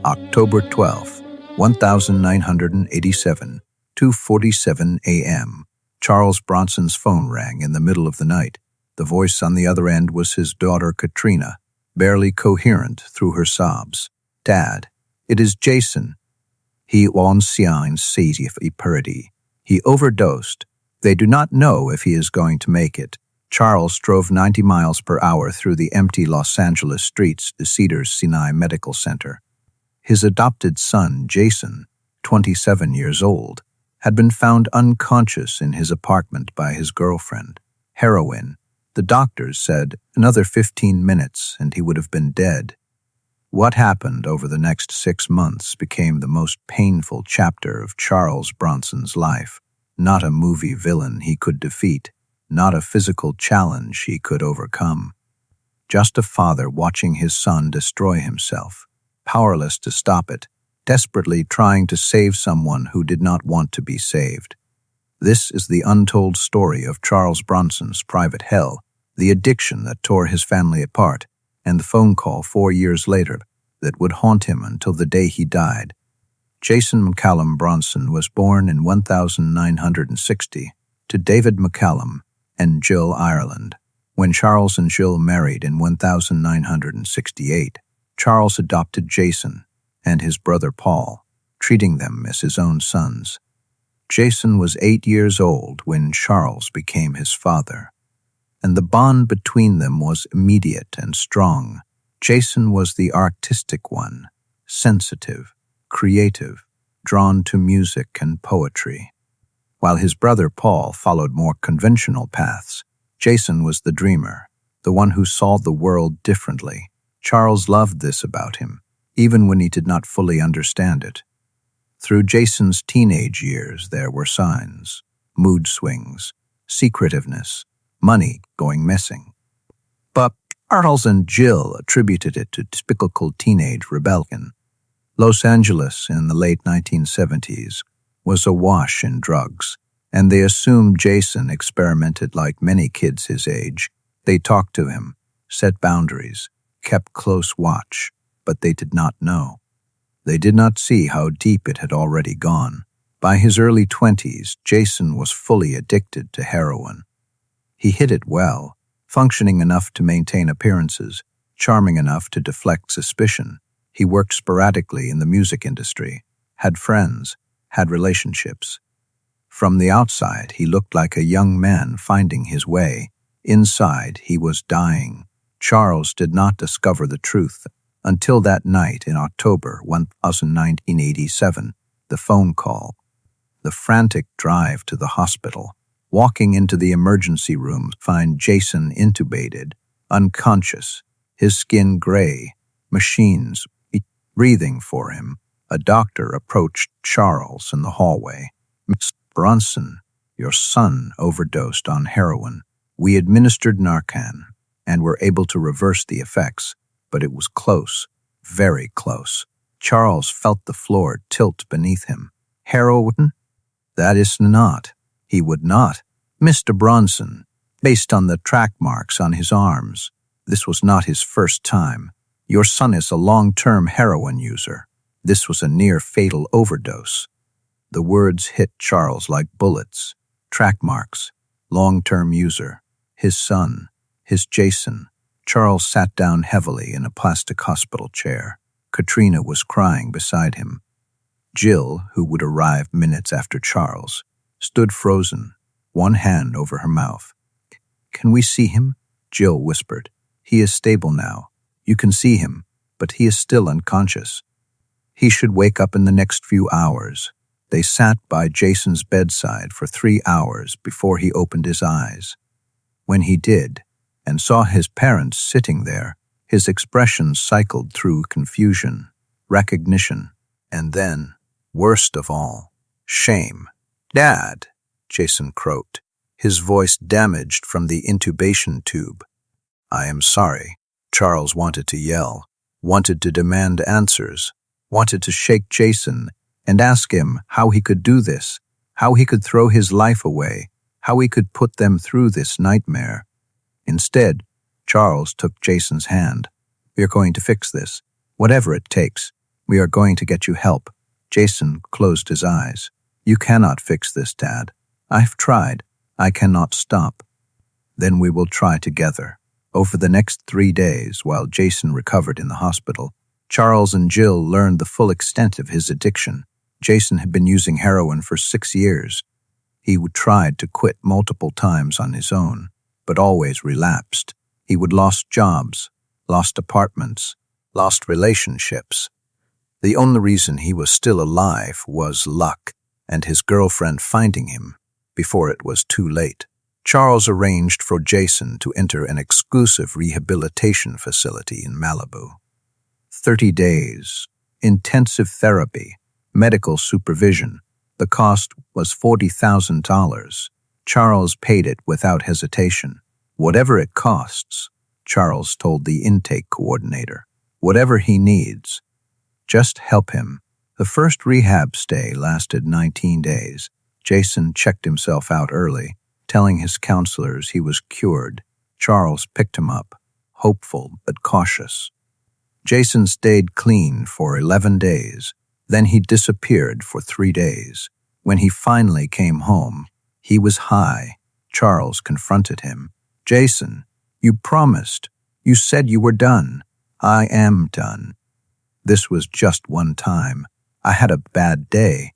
October 12th, 1987, 2:47 a.m. Charles Bronson's phone rang in the middle of the night. The voice on the other end was his daughter Katrina, barely coherent through her sobs. "Dad, it is Jason. He ancien saisi perdi. He overdosed. They do not know if he is going to make it." Charles drove 90 miles per hour through the empty Los Angeles streets to Cedars-Sinai Medical Center. His adopted son, Jason, 27 years old, had been found unconscious in his apartment by his girlfriend. Heroin. The doctors said another 15 minutes and he would have been dead. What happened over the next 6 months became the most painful chapter of Charles Bronson's life. Not a movie villain he could defeat, not a physical challenge he could overcome. Just a father watching his son destroy himself, powerless to stop it, desperately trying to save someone who did not want to be saved. This is the untold story of Charles Bronson's private hell, the addiction that tore his family apart, and the phone call 4 years later that would haunt him until the day he died. Jason McCallum Bronson was born in 1960 to David McCallum and Jill Ireland. When Charles and Jill married in 1968, Charles adopted Jason and his brother Paul, treating them as his own sons. Jason was 8 years old when Charles became his father, and the bond between them was immediate and strong. Jason was the artistic one, sensitive, creative, drawn to music and poetry. While his brother Paul followed more conventional paths, Jason was the dreamer, the one who saw the world differently. Charles loved this about him, even when he did not fully understand it. Through Jason's teenage years, there were signs, mood swings, secretiveness, money going missing. But Charles and Jill attributed it to typical teenage rebellion. Los Angeles in the late 1970s was awash in drugs, and they assumed Jason experimented like many kids his age. They talked to him, set boundaries, kept close watch, but they did not know. They did not see how deep it had already gone. By his early 20s, Jason was fully addicted to heroin. He hid it well, functioning enough to maintain appearances, charming enough to deflect suspicion. He worked sporadically in the music industry, had friends, had relationships. From the outside, he looked like a young man finding his way. Inside, he was dying. Charles did not discover the truth until that night in October 1987, the phone call, the frantic drive to the hospital, walking into the emergency room, find Jason intubated, unconscious, his skin gray, machines breathing for him. A doctor approached Charles in the hallway. "Mr. Bronson, your son overdosed on heroin. We administered Narcan and were able to reverse the effects, but it was close, very close." Charles felt the floor tilt beneath him. "Heroin? That is not." He would not. "Mr. Bronson, based on the track marks on his arms, this was not his first time. Your son is a long-term heroin user. This was a near-fatal overdose." The words hit Charles like bullets. Track marks, long-term user, his son, his Jason. Charles sat down heavily in a plastic hospital chair. Katrina was crying beside him. Jill, who would arrive minutes after Charles, stood frozen, one hand over her mouth. "Can we see him?" Jill whispered. "He is stable now. You can see him, but he is still unconscious. He should wake up in the next few hours." They sat by Jason's bedside for 3 hours before he opened his eyes. When he did, and saw his parents sitting there, his expression cycled through confusion, recognition, and then, worst of all, shame. "Dad," Jason croaked, his voice damaged from the intubation tube. "I am sorry." Charles wanted to yell, wanted to demand answers, wanted to shake Jason and ask him how he could do this, how he could throw his life away, how he could put them through this nightmare. Instead, Charles took Jason's hand. "We're going to fix this, whatever it takes. We are going to get you help." Jason closed his eyes. "You cannot fix this, Dad. I've tried. I cannot stop." "Then we will try together." Over the next 3 days, while Jason recovered in the hospital, Charles and Jill learned the full extent of his addiction. Jason had been using heroin for 6 years. He would tried to quit multiple times on his own, but always relapsed. He would lost jobs, lost apartments, lost relationships. The only reason he was still alive was luck and his girlfriend finding him before it was too late. Charles arranged for Jason to enter an exclusive rehabilitation facility in Malibu. 30 days, intensive therapy, medical supervision. The cost was $40,000. Charles paid it without hesitation. "Whatever it costs," Charles told the intake coordinator. "Whatever he needs. Just help him." The first rehab stay lasted 19 days. Jason checked himself out early, telling his counselors he was cured. Charles picked him up, hopeful but cautious. Jason stayed clean for 11 days. Then he disappeared for 3 days. When he finally came home, he was high. Charles confronted him. "Jason, you promised. You said you were done." "I am done. This was just one time. I had a bad day.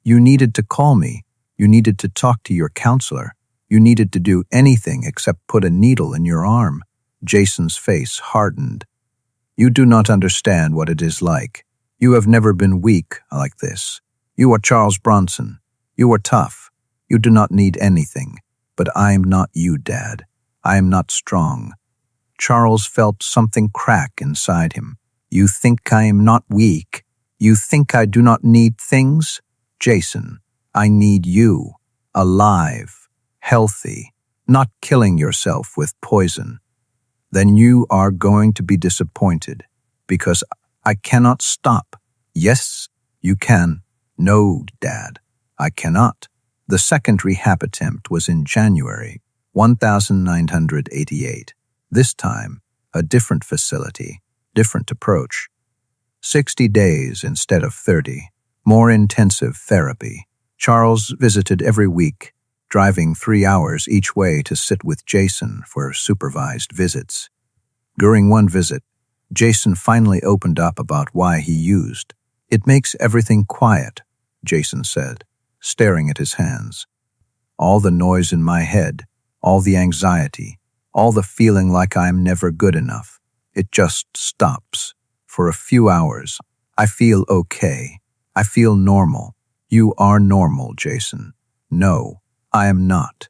You needed to call me. You needed to talk to your counselor. You needed to do anything except put a needle in your arm." Jason's face hardened. "You do not understand what it is like. You have never been weak like this. You are Charles Bronson. You are tough. You do not need anything. But I am not you, Dad. I am not strong." Charles felt something crack inside him. "You think I am not weak? You think I do not need things? Jason, I need you, alive, healthy, not killing yourself with poison." "Then you are going to be disappointed, because I cannot stop." "Yes, you can." "No, Dad, I cannot." The second rehab attempt was in January 1988. This time, a different facility, different approach. 60 days instead of 30, more intensive therapy. Charles visited every week, driving 3 hours each way to sit with Jason for supervised visits. During one visit, Jason finally opened up about why he used. "It makes everything quiet," Jason said, staring at his hands. "All the noise in my head, all the anxiety, all the feeling like I'm never good enough. It just stops. For a few hours, I feel okay. I feel normal." "You are normal, Jason." "No, I am not.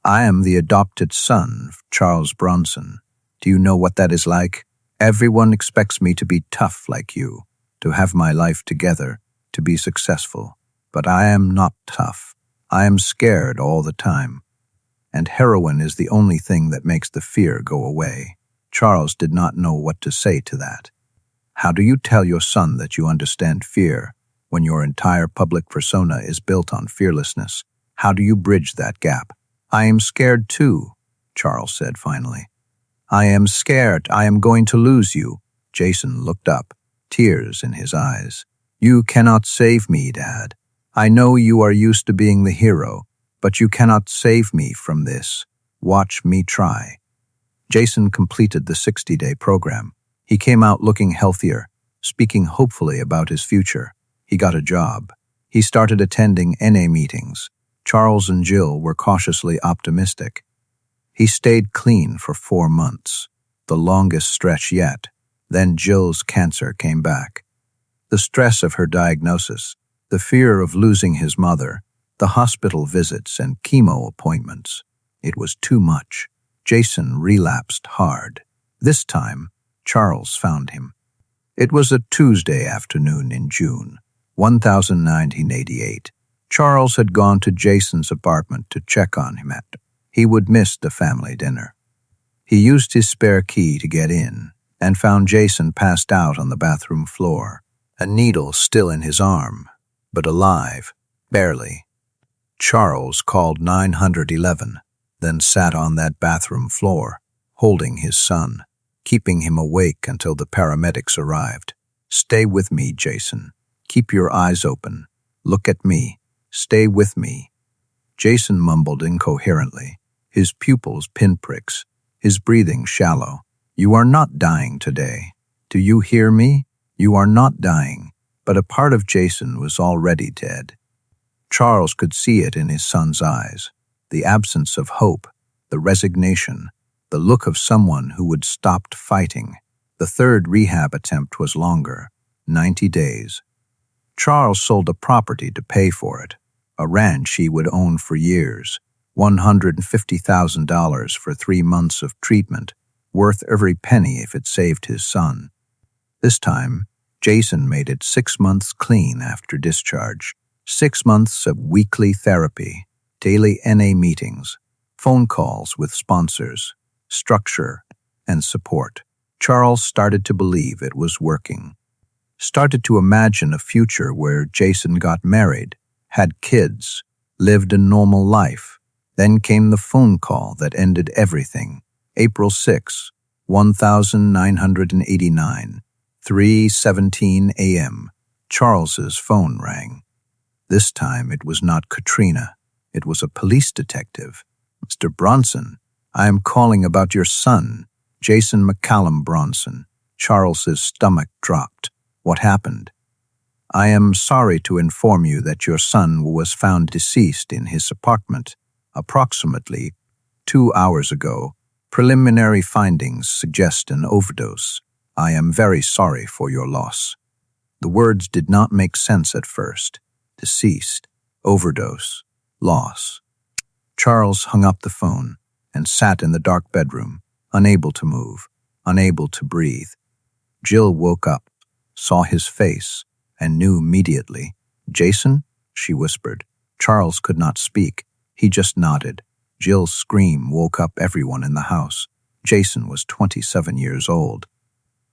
I am the adopted son of Charles Bronson. Do you know what that is like? Everyone expects me to be tough like you, to have my life together, to be successful. But I am not tough. I am scared all the time. And heroin is the only thing that makes the fear go away." Charles did not know what to say to that. How do you tell your son that you understand fear when your entire public persona is built on fearlessness? How do you bridge that gap? "I am scared too," Charles said finally. "I am scared I am going to lose you." Jason looked up, tears in his eyes. "You cannot save me, Dad. I know you are used to being the hero, but you cannot save me from this. Watch me try." Jason completed the 60-day program. He came out looking healthier, speaking hopefully about his future. He got a job. He started attending NA meetings. Charles and Jill were cautiously optimistic. He stayed clean for 4 months, the longest stretch yet. Then Jill's cancer came back. The stress of her diagnosis, the fear of losing his mother, the hospital visits and chemo appointments. It was too much. Jason relapsed hard. This time, Charles found him. It was a Tuesday afternoon in June 1988. Charles had gone to Jason's apartment to check on him. He would miss the family dinner. He used his spare key to get in and found Jason passed out on the bathroom floor, a needle still in his arm, but alive, barely. Charles called 911, then sat on that bathroom floor, holding his son, keeping him awake until the paramedics arrived. Stay with me, Jason. Keep your eyes open. Look at me. Stay with me. Jason mumbled incoherently, his pupils pinpricks, his breathing shallow. You are not dying today. Do you hear me? You are not dying. But a part of Jason was already dead. Charles could see it in his son's eyes, the absence of hope, the resignation, the look of someone who had stopped fighting. The third rehab attempt was longer, 90 days. Charles sold a property to pay for it, a ranch he would own for years, $150,000 for 3 months of treatment, worth every penny if it saved his son. This time, Jason made it 6 months clean after discharge. 6 months of weekly therapy, daily NA meetings, phone calls with sponsors, structure, and support. Charles started to believe it was working. Started to imagine a future where Jason got married, had kids, lived a normal life. Then came the phone call that ended everything. April 6, 1989, 3:17 a.m. Charles's phone rang. This time it was not Katrina. It was a police detective. Mr. Bronson, I am calling about your son, Jason McCallum Bronson. Charles's stomach dropped. What happened? I am sorry to inform you that your son was found deceased in his apartment approximately 2 hours ago. Preliminary findings suggest an overdose. I am very sorry for your loss. The words did not make sense at first. Deceased, overdose, loss. Charles hung up the phone and sat in the dark bedroom, unable to move, unable to breathe. Jill woke up, saw his face, and knew immediately. Jason? She whispered. Charles could not speak. He just nodded. Jill's scream woke up everyone in the house. Jason was 27 years old.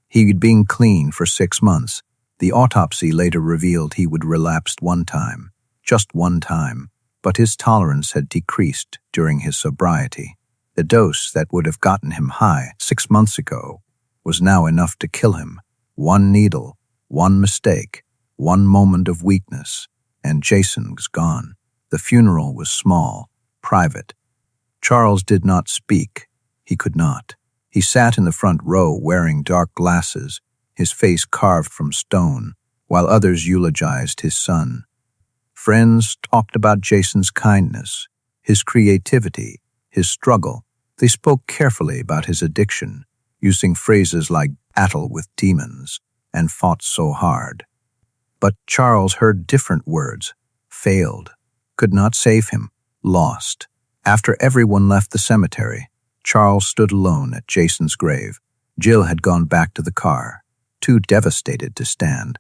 He'd been clean for 6 months. The autopsy later revealed he would relapsed one time, just one time, but his tolerance had decreased during his sobriety. The dose that would have gotten him high 6 months ago was now enough to kill him. One needle, one mistake, one moment of weakness, and Jason was gone. The funeral was small, private. Charles did not speak. He could not. He sat in the front row wearing dark glasses, his face carved from stone, while others eulogized his son. Friends talked about Jason's kindness, his creativity, his struggle. They spoke carefully about his addiction, using phrases like battle with demons and fought so hard. But Charles heard different words: failed, could not save him, lost. After everyone left the cemetery, Charles stood alone at Jason's grave. Jill had gone back to the car, too devastated to stand.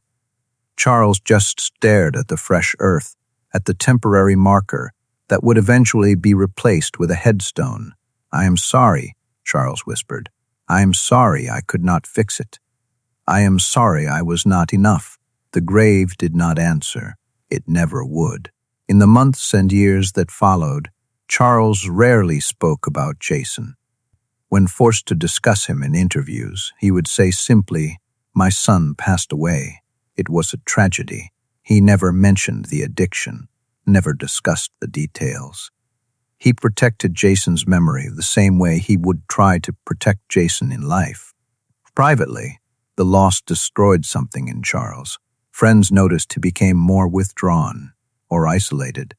Charles just stared at the fresh earth, at the temporary marker that would eventually be replaced with a headstone. I am sorry, Charles whispered. I am sorry I could not fix it. I am sorry I was not enough. The grave did not answer. It never would. In the months and years that followed, Charles rarely spoke about Jason. When forced to discuss him in interviews, he would say simply, "My son passed away. It was a tragedy." He never mentioned the addiction, never discussed the details. He protected Jason's memory the same way he would try to protect Jason in life. Privately, the loss destroyed something in Charles. Friends noticed he became more withdrawn or isolated.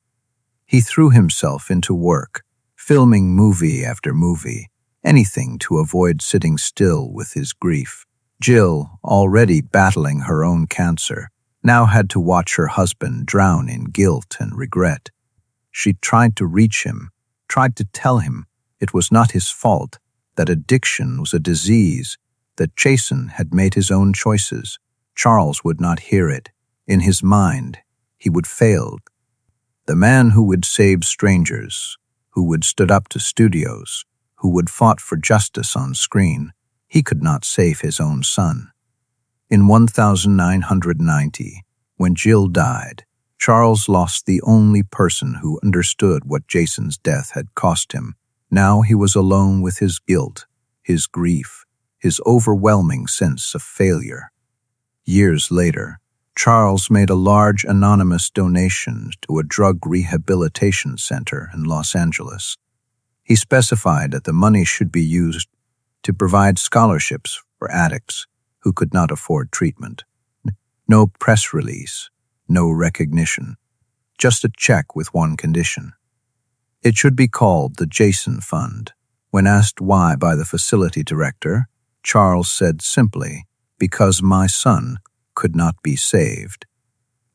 He threw himself into work, filming movie after movie, anything to avoid sitting still with his grief. Jill, already battling her own cancer, now had to watch her husband drown in guilt and regret. She tried to reach him, tried to tell him it was not his fault, that addiction was a disease, that Jason had made his own choices. Charles would not hear it. In his mind, he would fail. The man who would save strangers, who would stood up to studios, who would fought for justice on screen, he could not save his own son. In 1990, when Jill died, Charles lost the only person who understood what Jason's death had cost him. Now he was alone with his guilt, his grief, his overwhelming sense of failure. Years later, Charles made a large anonymous donation to a drug rehabilitation center in Los Angeles. He specified that the money should be used to provide scholarships for addicts who could not afford treatment. No press release, no recognition, just a check with one condition. It should be called the Jason Fund. When asked why by the facility director, Charles said simply, "Because my son could not be saved.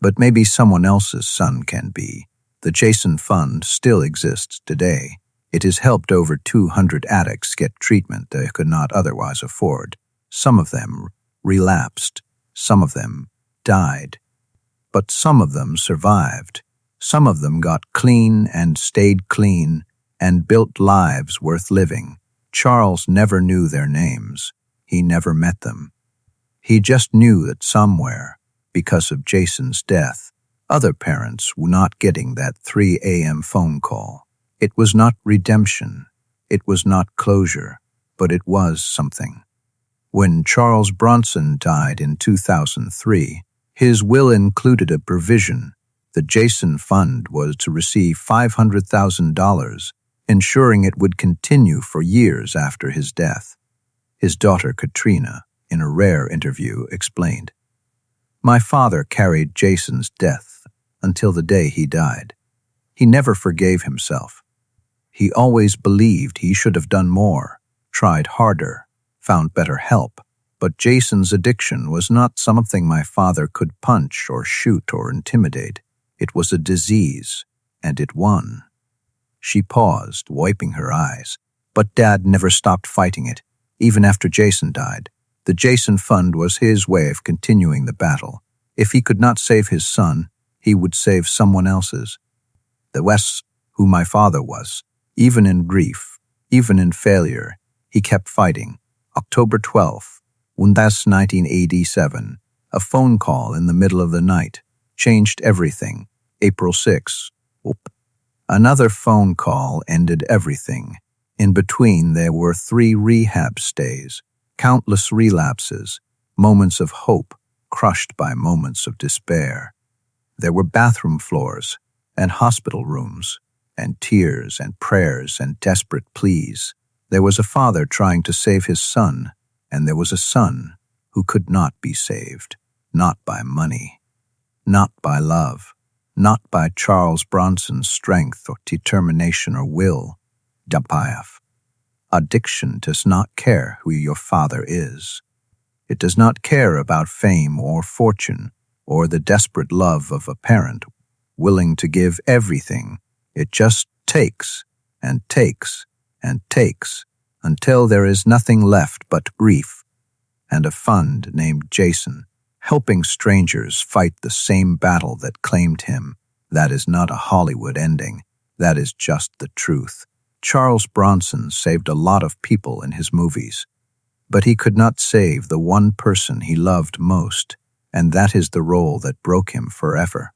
But maybe someone else's son can be." The Jason Fund still exists today. It has helped over 200 addicts get treatment they could not otherwise afford. Some of them relapsed, some of them died, but some of them survived. Some of them got clean and stayed clean and built lives worth living. Charles never knew their names. He never met them. He just knew that somewhere, because of Jason's death, other parents were not getting that 3 a.m. phone call. It was not redemption. It was not closure, but it was something. When Charles Bronson died in 2003, his will included a provision. The Jason Fund was to receive $500,000, ensuring it would continue for years after his death. His daughter, Katrina, in a rare interview, explained, "My father carried Jason's death until the day he died. He never forgave himself. He always believed he should have done more, tried harder, found better help. But Jason's addiction was not something my father could punch or shoot or intimidate. It was a disease, and it won." She paused, wiping her eyes. But Dad never stopped fighting it, even after Jason died. The Jason Fund was his way of continuing the battle. If he could not save his son, he would save someone else's. The West, who my father was, even in grief, even in failure, he kept fighting. October 12th, 1987, a phone call in the middle of the night changed everything. April 6th, another phone call ended everything. In between, there were 3 rehab stays, countless relapses, moments of hope crushed by moments of despair. There were bathroom floors and hospital rooms and tears and prayers and desperate pleas. There was a father trying to save his son, and there was a son who could not be saved, not by money, not by love, not by Charles Bronson's strength or determination or will. Addiction does not care who your father is. It does not care about fame or fortune or the desperate love of a parent willing to give everything. It just takes and takes and takes until there is nothing left but grief. And a fund named Jason, helping strangers fight the same battle that claimed him. That is not a Hollywood ending. That is just the truth. Charles Bronson saved a lot of people in his movies, but he could not save the one person he loved most, and that is the role that broke him forever.